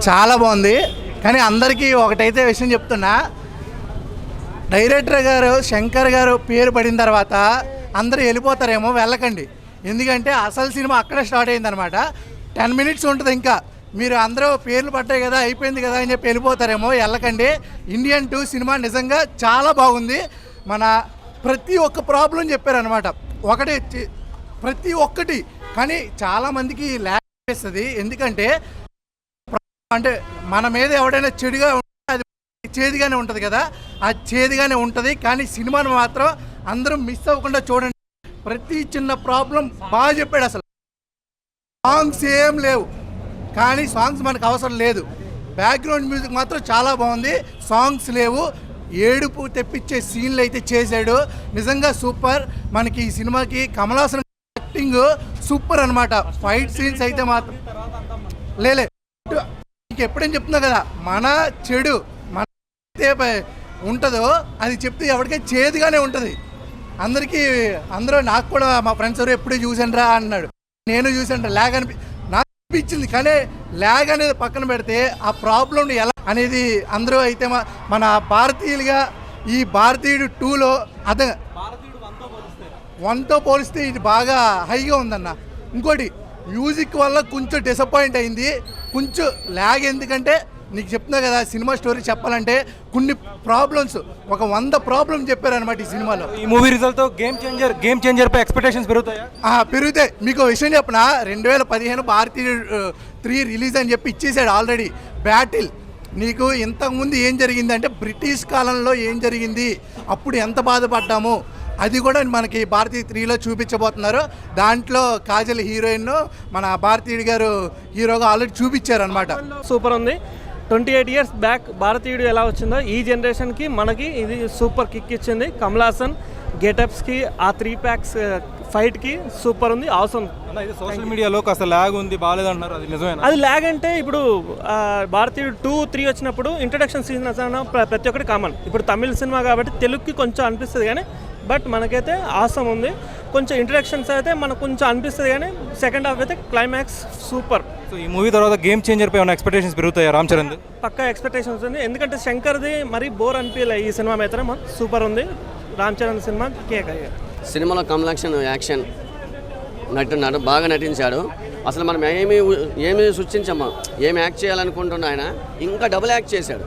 చాలా బాగుంది. కానీ అందరికీ ఒకటైతే విషయం చెప్తున్నా, డైరెక్టర్ గారు శంకర్ గారు పేరు పడిన తర్వాత అందరూ వెళ్ళిపోతారేమో, వెళ్ళకండి. ఎందుకంటే అసలు సినిమా అక్కడే స్టార్ట్ అయిందనమాట. 10 minutes ఉంటుంది. ఇంకా మీరు అందరూ పేర్లు పడ్డాయి కదా, అయిపోయింది కదా అని చెప్పి వెళ్ళిపోతారేమో, వెళ్ళకండి. ఇండియన్ 2 సినిమా నిజంగా చాలా బాగుంది. మన ప్రతి ఒక్క ప్రాబ్లం చెప్పారనమాట, ప్రతి ఒక్కటి. కానీ చాలామందికి ల్యాక్ చేస్తుంది. ఎందుకంటే మన మీద ఎవడైనా చెడుగా ఉంటే అది చేదుగానే ఉంటుంది కదా, అది చేదుగానే ఉంటుంది. కానీ సినిమాను మాత్రం అందరూ మిస్ అవ్వకుండా చూడండి. ప్రతి చిన్న ప్రాబ్లం బాగా చెప్పాడు. అసలు సాంగ్స్ ఏం లేవు, కానీ సాంగ్స్ మనకు అవసరం లేదు. బ్యాక్గ్రౌండ్ మ్యూజిక్ మాత్రం చాలా బాగుంది. సాంగ్స్ లేవు, ఏడుపు తెప్పించే సీన్లు అయితే చేశాడు. నిజంగా సూపర్. మనకి ఈ సినిమాకి కమల్ హాసన్ యాక్టింగ్ సూపర్ అనమాట. ఫైట్ సీన్స్ అయితే మాత్రం లేలే. నీకు ఎప్పుడేం చెప్తున్నా కదా, మన చెడు మన ఉంటుందో అది చెప్తే ఎవరికైనా చేదుగానే ఉంటుంది. అందరూ నాకు కూడా మా ఫ్రెండ్స్ ఎవరు ఎప్పుడూ చూసాను రా అన్నాడు. నేను చూసాను, ల్యాగ్ నాకు అనిపించింది. కానీ ల్యాగ్ అనేది పక్కన పెడితే ఆ ప్రాబ్లం ఎలా అనేది అందరూ అయితే మన భారతీయులుగా ఈ భారతీయుడు 2లో అదే 1తో పోలిస్తే ఇది బాగా హైగా ఉందన్న. ఇంకోటి మ్యూజిక్ వల్ల కొంచెం డిసప్పాయింట్ అయింది, కొంచెం ల్యాగ్. ఎందుకంటే నీకు చెప్తున్నా కదా, సినిమా స్టోరీ చెప్పాలంటే కొన్ని ప్రాబ్లమ్స్, ఒక 100 ప్రాబ్లమ్ చెప్పారనమాట ఈ సినిమాలో. ఈ మూవీ రిజల్ట్తో గేమ్ చేంజర్ పై ఎక్స్పెక్టేషన్స్ పెరుగుతాయా? పెరుగుతాయి. మీకు విషయం చెప్పనా, 2015 భారతీయుడు 3 రిలీజ్ అని చెప్పి ఇచ్చేసాడు ఆల్రెడీ. బ్యాటిల్ నీకు ఇంతకుముందు ఏం జరిగిందంటే బ్రిటిష్ కాలంలో ఏం జరిగింది, అప్పుడు ఎంత బాధపడ్డాము, అది కూడా మనకి భారతీయ 3లో చూపించబోతున్నారు. దాంట్లో కాజల్ హీరోయిన్, మన భారతీయుడు గారు హీరోగా ఆల్రెడీ చూపించారు అనమాట. సూపర్ ఉంది. 28 years బ్యాక్ భారతీయుడు ఎలా వచ్చిందో ఈ జనరేషన్కి మనకి ఇది సూపర్ కిక్ ఇచ్చింది. కమల్ హాసన్ గెటప్స్కి, ఆ 3 packs ఫైట్కి సూపర్ ఉంది. అవసరం. సోషల్ మీడియాలో కాస్త ల్యాగ్ ఉంది, బాగాలేదంటున్నారు, అది నిజమేనా? అది ల్యాగ్ అంటే ఇప్పుడు భారతీయుడు 2, 3 వచ్చినప్పుడు ఇంట్రడక్షన్ సీన్ ప్రతి ఒక్కటి కామన్. ఇప్పుడు తమిళ సినిమా కాబట్టి తెలుగుకి కొంచెం అనిపిస్తుంది, కానీ బట్ మనకైతే ఆసం ఉంది. కొంచెం ఇంట్రడక్షన్స్ అయితే మనకు కొంచెం అనిపిస్తుంది, కానీ సెకండ్ హాఫ్ అయితే క్లైమాక్స్ సూపర్. సో ఈ మూవీ తర్వాత గేమ్ చేంజర్ పై ఉన్న ఎక్స్పెక్టేషన్స్ పెరుగుతాయా రామ్ చరణ్? పక్కా ఎక్స్పెక్టేషన్స్ ఉంది. ఎందుకంటే శంకర్ది మరీ బోర్ అనిపించలే ఈ సినిమా మాత్రం సూపర్ ఉంది. రామ్ చరణ్ సినిమా కేక్ అయ్యారు. సినిమాలో కమల్ హాసన్ యాక్షన్ బాగా నటించాడు. అసలు మనం ఏమి సృష్టించామా, ఏమి యాక్ట్ చేయాలనుకుంటున్నా ఆయన ఇంకా డబుల్ యాక్ట్ చేశాడు.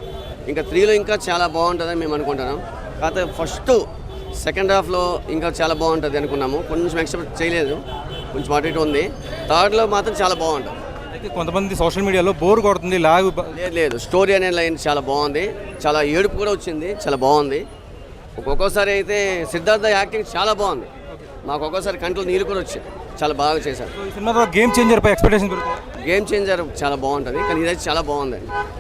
ఇంకా 3లో ఇంకా చాలా బాగుంటుందని మేము అనుకుంటున్నాం. కాకపోతే ఫస్ట్ సెకండ్ హాఫ్లో ఇంకా చాలా బాగుంటుంది అనుకున్నాము. కొంచెం ఎక్స్పెక్ట్ చేయలేదు, కొంచెం అటు ఇటు ఉంది. థర్డ్లో మాత్రం చాలా బాగుంటుంది. అయితే కొంతమంది సోషల్ మీడియాలో బోర్ కొడుతుంది, లాగ్ లేదు. స్టోరీ అనే లైన్ చాలా బాగుంది, చాలా ఏడుపు కూడా వచ్చింది, చాలా బాగుంది. ఒక్కొక్కసారి అయితే సిద్ధార్థ యాక్టింగ్ చాలా బాగుంది. మాకు ఒక్కోసారి కంట్లో నీళ్ళు కూడా వచ్చాయి, చాలా బాగా చేశారు. ఈ సినిమా ద్వారా గేమ్ చేంజర్ పై ఎక్స్పెక్టేషన్ పెరుగుతుంది. గేమ్ చేంజర్ చాలా బాగుంటుంది, కానీ ఇదైతే చాలా బాగుందండి.